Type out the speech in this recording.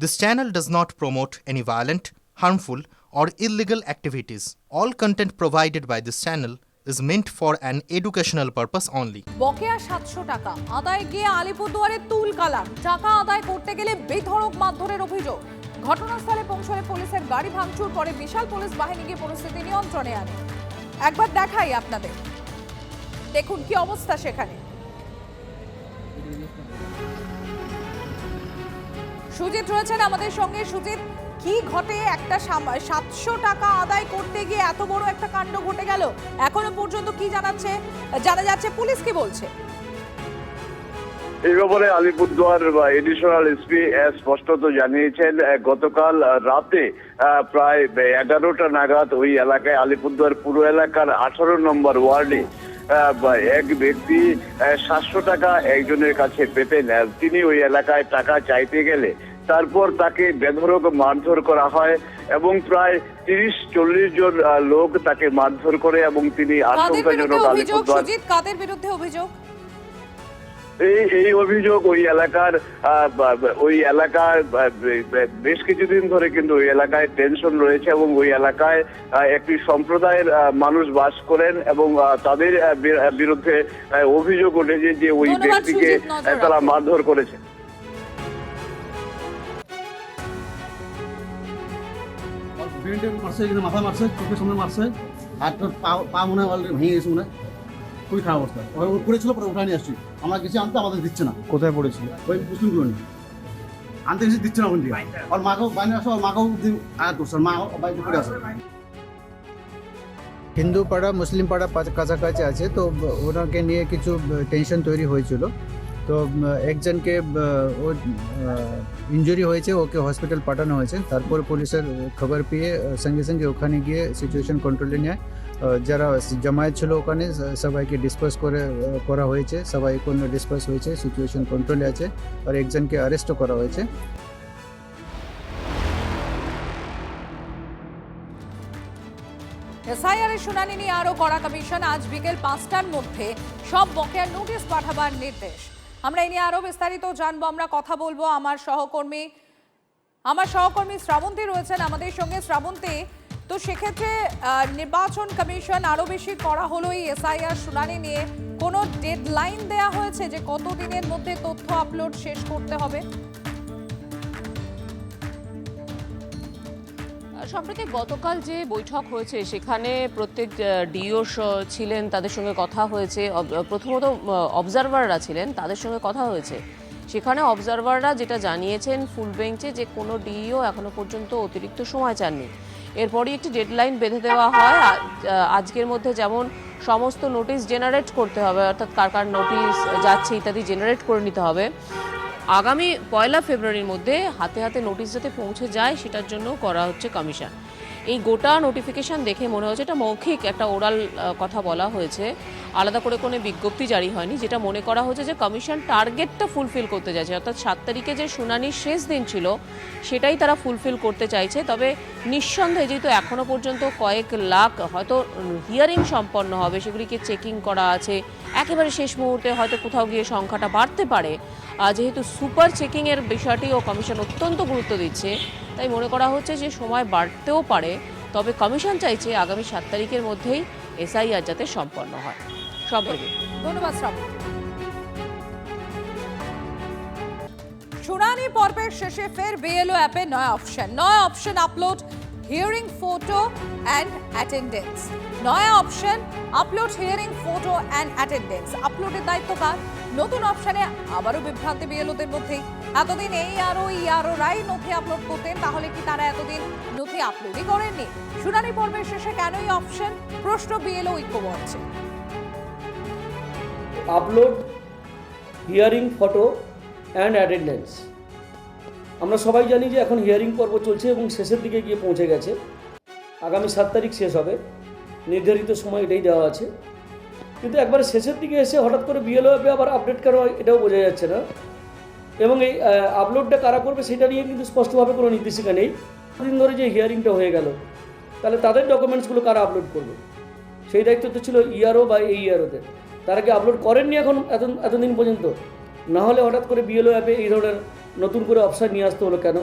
This channel does not promote any violent, harmful, or illegal activities. All content provided by this channel is meant for an educational purpose only. বকেয়া 700 টাকা আদায় গিয়ে আলিপুরদুয়ারে তুলকালাম। টাকা আদায় করতে গেলে বেধড়ক মারধরের অভিযোগ। ঘটনাস্থলে পৌঁছলে পুলিশের গাড়ি ভাঙচুর করে বিশাল পুলিশ বাহিনী গিয়ে পরিস্থিতি নিয়ন্ত্রণে আনে। একবার দেখাই আপনাদের, দেখুন কি অবস্থা সেখানে। সুজিত রয়েছেন আমাদের সঙ্গে। সুজিত, কি ঘটে? একটা 700 টাকা আদায় করতে গিয়ে এত বড় একটা কাণ্ড ঘটে গেল। এখনো পর্যন্ত কি জানা যাচ্ছে, পুলিশ কি বলছে? এই ব্যাপারে আলিপুরদুয়ার এডিশনাল এসপি স্পষ্টত জানিয়েছেন, গতকাল রাতে প্রায় 11টা নাগাদ ওই এলাকায় আলিপুরদুয়ার পুরো এলাকার 18 নম্বর ওয়ার্ডে এক ব্যক্তি 700 টাকা একজনের কাছে পেতেন। তিনি ওই এলাকায় টাকা চাইতে গেলে তারপর তাকে বেধড়ক মারধর করা হয় এবং প্রায় 30-40 জন লোক তাকে মারধর করে এবং তিনি আশঙ্কাজনক আলিপুরদুয়ার। কাদের বিরুদ্ধে অভিযোগ? এই অভিযোগ ওই এলাকার বেশ কিছুদিন ধরে কিন্তু ওই এলাকায় টেনশন রয়েছে এবং ওই এলাকায় একটি সম্প্রদায়ের মানুষ বাস করেন এবং তাদের বিরুদ্ধে অভিযোগ উঠেছে যে ওই ব্যক্তিকে তারা মারধর করেছে। মাথা মারছে, চোখের সামনে মারছে, হাত পা মনে হয় অলরেডি ভেঙে গেছে, মনে হয় খুবই খারাপ অবস্থা। পড়েছিল, পরে উঠা নিয়ে আসছি, আমরা গেছি আনতে, আমাদের দিচ্ছে না। কোথায় পড়েছিল? ওই মুসলিম কলোনি আনতে গেছি, দিচ্ছে না ওখান থেকে। ওর মাকেও বাইরে আসো, ওর মাকেও আঘাত করছে, মা বাইরে পড়ে আসে। হিন্দু পাড়া মুসলিম পাড়া কাছাকাছি আছে, তো ওনাকে নিয়ে কিছু টেনশন তৈরি হয়েছিল। তো একজনকে ওর ইনজুরি হয়েছে, ওকে হসপিটাল পাঠানো হয়েছে। তারপর পুলিশের খবর পেয়ে সঙ্গে সঙ্গে ওখানে গিয়ে সিচুয়েশন কন্ট্রোলে নিয়ে যারা জমায়েত ছিল ওখানে সবাইকে ডিসপার্স করা হয়েছে। সবাই কোনো ডিসপার্স হয়েছে, সিচুয়েশন কন্ট্রোলে আছে, আর একজনকে অ্যারেস্টও করা হয়েছে। এসআইআর এর শুনানি নিয়ে আরো কড়া কমিশন। আজ বিকেল 5টার মধ্যে সব বকেয়ার নোটিশ পাঠাবার নির্দেশ। আমরা এই নিয়ে আরো বিস্তারিত জানবো, আমরা কথা বলবো। আমার সহকর্মী শ্রাবন্তী রয়েছেন আমাদের সঙ্গে। শ্রাবন্তী, তো সেক্ষেত্রে নির্বাচন কমিশন আরো বেশি করা হলো এই এসআইআর শুনানি নিয়ে। কোনো ডেডলাইন দেয়া হয়েছে যে কত দিনের মধ্যে তথ্য আপলোড শেষ করতে হবে? সম্প্রতি গতকাল যে বৈঠক হয়েছে সেখানে প্রত্যেক ডিও ছিলেন, তাদের সঙ্গে কথা হয়েছে। প্রথমত অবজারভাররা ছিলেন, তাদের সঙ্গে কথা হয়েছে। সেখানে অবজারভাররা যেটা জানিয়েছেন ফুল বেঞ্চে, যে কোনো ডিও এখনো পর্যন্ত অতিরিক্ত সময় চাননি। এরপরই একটি ডেডলাইন বেঁধে দেওয়া হয়। আজকের মধ্যে যেমন সমস্ত নোটিশ জেনারেট করতে হবে, অর্থাৎ কার কার নোটিশ যাচ্ছে ইত্যাদি জেনারেট করে নিতে হবে। আগামী 1 ফেব্রুয়ারির মধ্যে হাতে হাতে নোটিশ যাতে পৌঁছে যায় সেটার জন্য করা হচ্ছে কমিশন। এই গোটা নোটিফিকেশন দেখে মনে হচ্ছে এটা মৌখিক একটা ওরাল কথা বলা হয়েছে, আলাদা করে কোনো বিজ্ঞপ্তি জারি হয়নি। যেটা মনে করা হচ্ছে যে কমিশন টার্গেটটা ফুলফিল করতে চাইছে, অর্থাৎ 7 তারিখে যে শুনানির শেষ দিন ছিল সেটাই তারা ফুলফিল করতে চাইছে। তবে নিঃসন্দেহে যেহেতু এখনও পর্যন্ত কয়েক লাখ হয়তো হিয়ারিং সম্পন্ন হবে, সেগুলিকে চেকিং করা আছে, একেবারে শেষ মুহূর্তে হয়তো কোথাও গিয়ে সংখ্যাটা বাড়তে পারে। যেহেতু সুপার চেকিংয়ের বিষয়টিও কমিশন অত্যন্ত গুরুত্ব দিচ্ছে, তাই মনে করা হচ্ছে যে সময় বাড়তেও পারে। তবে কমিশন চাইছে আগামী 7 তারিখের মধ্যেই এসআইআর যাতে সম্পন্ন হয়। সবাইকে ধন্যবাদ। শুনানি পর্বের শেষে ফের বিএলও অ্যাপে নয়া option upload hearing photo and attendance. নয়া option upload hearing photo and attendance. আপলোডের দায়িত্ব কার? নতুন অপশনে আবারও বিভ্রান্তি বিএলওদের মধ্যে। এতদিন ইআরওরাই নথি আপলোড করতেন, তাহলে কি তারা এতদিন নথি আপলোডই করেননি? শুনানি পর্বের শেষে কেনই অপশন? প্রশ্ন বিএলও ঐক্যমঞ্চে। Upload hearing photo and attendance. আমরা সবাই জানি যে এখন হিয়ারিং পর্ব চলছে এবং শেষের দিকে গিয়ে পৌঁছে গেছে। আগামী 7 তারিখ শেষ হবে, নির্ধারিত সময় এটাই দেওয়া আছে। কিন্তু একবারে শেষের দিকে এসে হঠাৎ করে বিএলও অ্যাপে আবার আপডেট করা হয়, এটাও বোঝা যাচ্ছে না। এবং এই আপলোডটা কারা করবে সেটা নিয়ে কিন্তু স্পষ্টভাবে কোনো নির্দেশিকা নেই। দিন ধরে যে হিয়ারিংটা হয়ে গেল, তাহলে তাদের ডকুমেন্টসগুলো কারা আপলোড করবে? সেই দায়িত্ব তো ছিল ইআরও বা এইআরওদের। তারা কি আপলোড করেননি এখন এতদিন পর্যন্ত? না হলে হঠাৎ করে বিএলও অ্যাপে এই ধরনের নতুন করে অপশন নিয়ে আসতে হলো কেন?